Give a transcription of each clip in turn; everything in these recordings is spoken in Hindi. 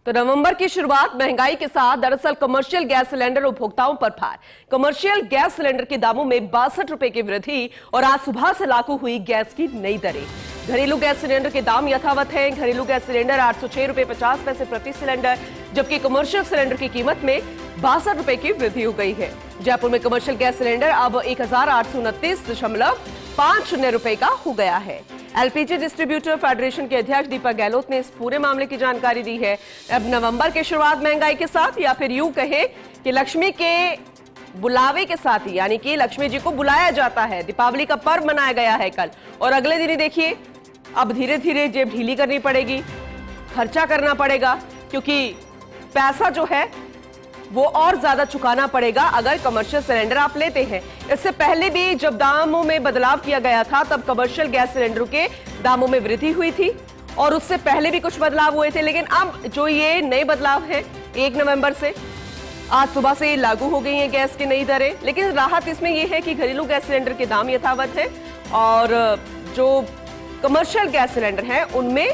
तो नवंबर की शुरुआत महंगाई के साथ दरअसल कमर्शियल गैस सिलेंडर उपभोक्ताओं पर भार। कमर्शियल गैस सिलेंडर के दामों में 62 रुपए की वृद्धि और आज सुबह से लागू हुई गैस की नई दरें। घरेलू गैस सिलेंडर के दाम यथावत हैं। घरेलू गैस सिलेंडर 806 रुपए 50 पैसे प्रति सिलेंडर, जबकि कमर्शियल सिलेंडर की कीमत में 62 रुपए की वृद्धि हो गई है। जयपुर में कमर्शियल गैस सिलेंडर अब 1829.50 रुपए का हो गया है। एलपीजी डिस्ट्रीब्यूटर फेडरेशन के अध्यक्ष दीपक गहलोत ने इस पूरे मामले की जानकारी दी है। अब नवंबर की शुरुआत महंगाई के साथ, या फिर यूं कहे कि लक्ष्मी के बुलावे के साथ ही, यानी कि लक्ष्मी जी को बुलाया जाता है। दीपावली का पर्व मनाया गया है कल, और अगले दिन ही देखिए अब धीरे धीरे जेब ढीली करनी पड़ेगी, खर्चा करना पड़ेगा, क्योंकि पैसा जो है वो और ज्यादा चुकाना पड़ेगा अगर कमर्शियल सिलेंडर आप लेते हैं। इससे पहले भी जब दामों में बदलाव किया गया था तब कमर्शियल गैस सिलेंडरों के दामों में वृद्धि हुई थी, और उससे पहले भी कुछ बदलाव हुए थे। लेकिन अब जो ये नए बदलाव है 1 नवंबर से आज सुबह से लागू हो गई हैं गैस की नई दरें। लेकिन राहत इसमें यह है कि घरेलू गैस सिलेंडर के दाम यथावत है, और जो कमर्शियल गैस सिलेंडर हैं उनमें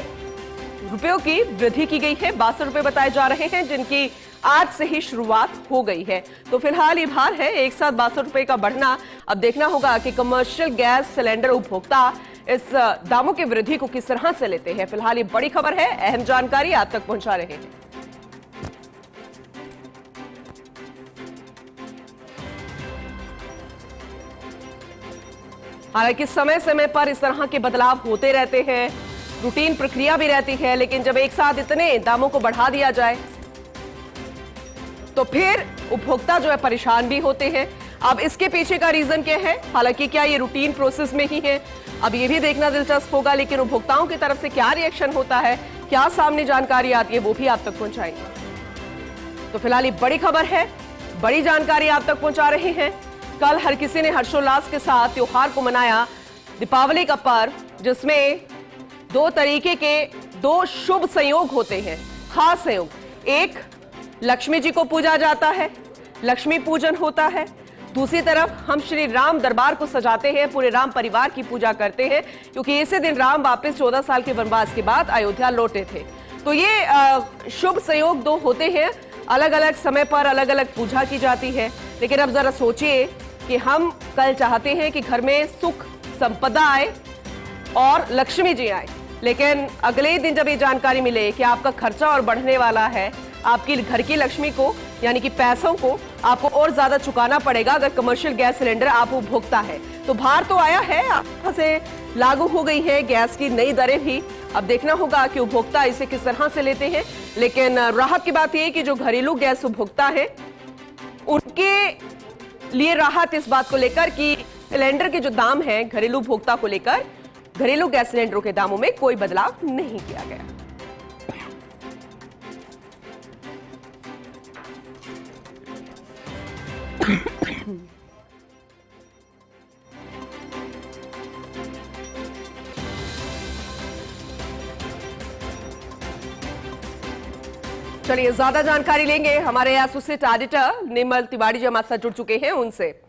रुपयों की वृद्धि की गई है। 62 रुपए बताए जा रहे हैं, जिनकी आज से ही शुरुआत हो गई है। तो फिलहाल ये भार है एक साथ 62 रुपए का बढ़ना। अब देखना होगा कि कमर्शियल गैस सिलेंडर उपभोक्ता इस दामों की वृद्धि को किस तरह से लेते हैं। फिलहाल ये बड़ी खबर है, अहम जानकारी आप तक पहुंचा रहे हैं। हालांकि समय समय पर इस तरह के बदलाव होते रहते हैं, रूटीन प्रक्रिया भी रहती है, लेकिन जब एक साथ इतने दामों को बढ़ा दिया जाए तो फिर उपभोक्ता जो है परेशान भी होते हैं। अब इसके पीछे का रीजन क्या है? हालांकि क्या ये रूटीन प्रोसेस में ही है, अब ये भी देखना दिलचस्प होगा। लेकिन उपभोक्ताओं की तरफ से क्या रिएक्शन होता है, क्या सामने जानकारी आती है, वो भी आप तक पहुंचाएंगे। तो फिलहाल ये बड़ी खबर है, बड़ी जानकारी आप तक पहुंचा रहे हैं। कल हर किसी ने हर्षोल्लास के साथ त्योहार को मनाया, दीपावली का पर्व, जिसमें 2 तरीके के 2 शुभ संयोग होते हैं, खास संयोग। एक, लक्ष्मी जी को पूजा जाता है, लक्ष्मी पूजन होता है। दूसरी तरफ हम श्री राम दरबार को सजाते हैं, पूरे राम परिवार की पूजा करते हैं, क्योंकि इसी दिन राम वापस 14 साल के वनवास के बाद अयोध्या लौटे थे। तो ये शुभ संयोग 2 होते हैं, अलग अलग समय पर अलग अलग पूजा की जाती है। लेकिन अब जरा सोचिए कि हम कल चाहते हैं कि घर में सुख संपदा आए और लक्ष्मी जी आए, लेकिन अगले दिन जब ये जानकारी मिले कि आपका खर्चा और बढ़ने वाला है, आपकी घर की लक्ष्मी को यानी कि पैसों को आपको और ज्यादा चुकाना पड़ेगा अगर कमर्शियल गैस सिलेंडर आप उपभोक्ता है। तो भार तो आया है, यहाँ से लागू हो गई है गैस की नई दरें भी। अब देखना होगा कि उपभोक्ता इसे किस तरह से लेते हैं। लेकिन राहत की बात यह कि जो घरेलू गैस उपभोक्ता है उनके लिए राहत इस बात को लेकर कि सिलेंडर के जो दाम है घरेलू उपभोक्ता को लेकर, घरेलू गैस सिलेंडरों के दामों में कोई बदलाव नहीं किया गया। चलिए ज्यादा जानकारी लेंगे, हमारे एसोसिएट एडिटर निमल तिवारी जी हमारे साथ जुड़ चुके हैं उनसे।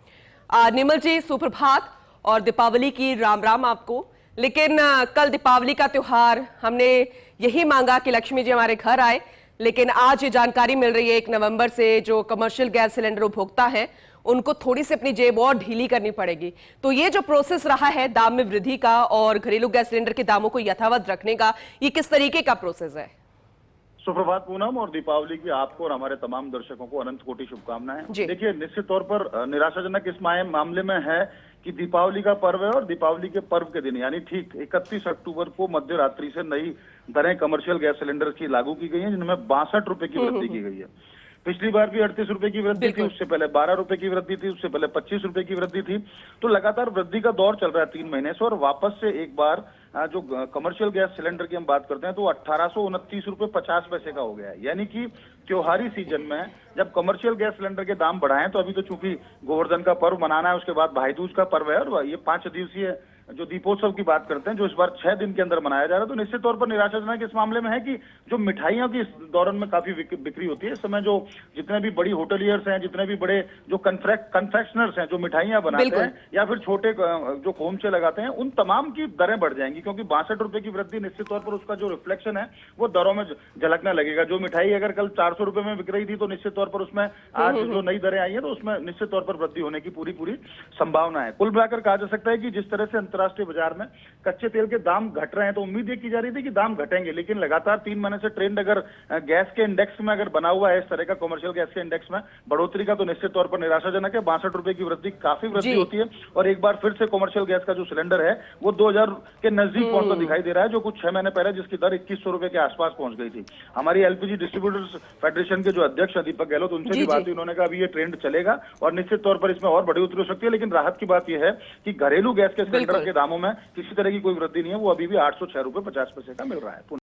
निमल जी, सुप्रभात और दीपावली की राम राम आपको। लेकिन कल दीपावली का त्योहार, हमने यही मांगा कि लक्ष्मी जी हमारे घर आए, लेकिन आज ये जानकारी मिल रही है 1 नवंबर से जो कमर्शियल गैस सिलेंडर उपभोक्ता है उनको थोड़ी सी अपनी जेब और ढीली करनी पड़ेगी। तो ये जो प्रोसेस रहा है दाम में वृद्धि का और घरेलू गैस सिलेंडर के दामों को यथावत रखने का, ये किस तरीके का प्रोसेस है? सुप्रभात पूनम, और दीपावली की आपको और हमारे तमाम दर्शकों को अनंत कोटि शुभकामनाएं। देखिए, निश्चित तौर पर निराशाजनक इस मामले में है कि दीपावली का पर्व है और दीपावली के पर्व के दिन यानी ठीक 31 अक्टूबर को मध्य रात्रि से नई दरें कमर्शियल गैस सिलेंडर की लागू की गई हैं, जिनमें 62 रुपए की वृद्धि की गई है। पिछली बार भी 38 रुपए की वृद्धि थी, उससे पहले 12 रुपए की वृद्धि थी, उससे पहले 25 रुपए की वृद्धि थी। तो लगातार वृद्धि का दौर चल रहा है 3 महीने से, और वापस से एक बार जो कमर्शियल गैस सिलेंडर की हम बात करते हैं तो 1829 रुपए 50 पैसे का हो गया है। यानी कि त्योहारी सीजन में जब कमर्शियल गैस सिलेंडर के दाम बढ़ाएं, तो अभी तो चूंकि गोवर्धन का पर्व मनाना है, उसके बाद भाई दूज का पर्व है और ये 5 दिवसीय जो दीपोत्सव की बात करते हैं, जो इस बार 6 दिन के अंदर मनाया जा रहा है, तो निश्चित तौर पर निराशाजनक इस मामले में है कि जो मिठाइयों की इस दौरान में काफी बिक्री होती है। इस समय जो जितने भी बड़ी होटलियर्स हैं, जितने भी बड़े जो कन्फेक्शनर्स हैं, जो मिठाइयां बनाते हैं या फिर छोटे जो खोमचे लगाते हैं, उन तमाम की दरें बढ़ जाएंगी, क्योंकि 62 रुपए की वृद्धि निश्चित तौर पर उसका जो रिफ्लेक्शन है वो दरों में झलकने लगेगा। जो मिठाई अगर कल 400 रुपए में बिक रही थी, तो निश्चित तौर पर उसमें आज जो नई दरें आई है, तो उसमें निश्चित तौर पर वृद्धि होने की पूरी संभावना है। कुल मिलाकर कहा जा सकता है कि जिस तरह से अंतर्राष्ट्रीय बाजार में कच्चे तेल के दाम घट रहे हैं, तो उम्मीद ये की जा रही थी कि दाम घटेंगे, लेकिन लगातार 3 महीने से ट्रेंड अगर गैस के इंडेक्स में अगर बना हुआ है, इस तरह का कमर्शियल गैस के इंडेक्स में बढ़ोतरी का, तो निश्चित तौर पर निराशाजनक है। 62 रुपए की वृद्धि काफी वृद्धि होती है, और एक बार फिर से कमर्शियल गैस का जो सिलेंडर है वो 2000 के नजदीक पहुंचता दिखाई दे रहा है, जो कुछ 6 महीने पहले जिसकी दर 2100 रुपए के आसपास पहुंच गई थी। हमारी एलपीजी डिस्ट्रीब्यूटर्स फेडरेशन के जो अध्यक्ष दीपक गहलोत, उनसे भी बात हुई, उन्होंने कहा अभी ये ट्रेंड चलेगा और निश्चित तौर पर इसमें और बढ़ोतरी हो सकती है। लेकिन राहत की बात यह है कि घरेलू गैस के सिलेंडर के दामों में किसी तरह की कोई वृद्धि नहीं है, वो अभी भी 806 रुपए 50 पैसे का मिल रहा है।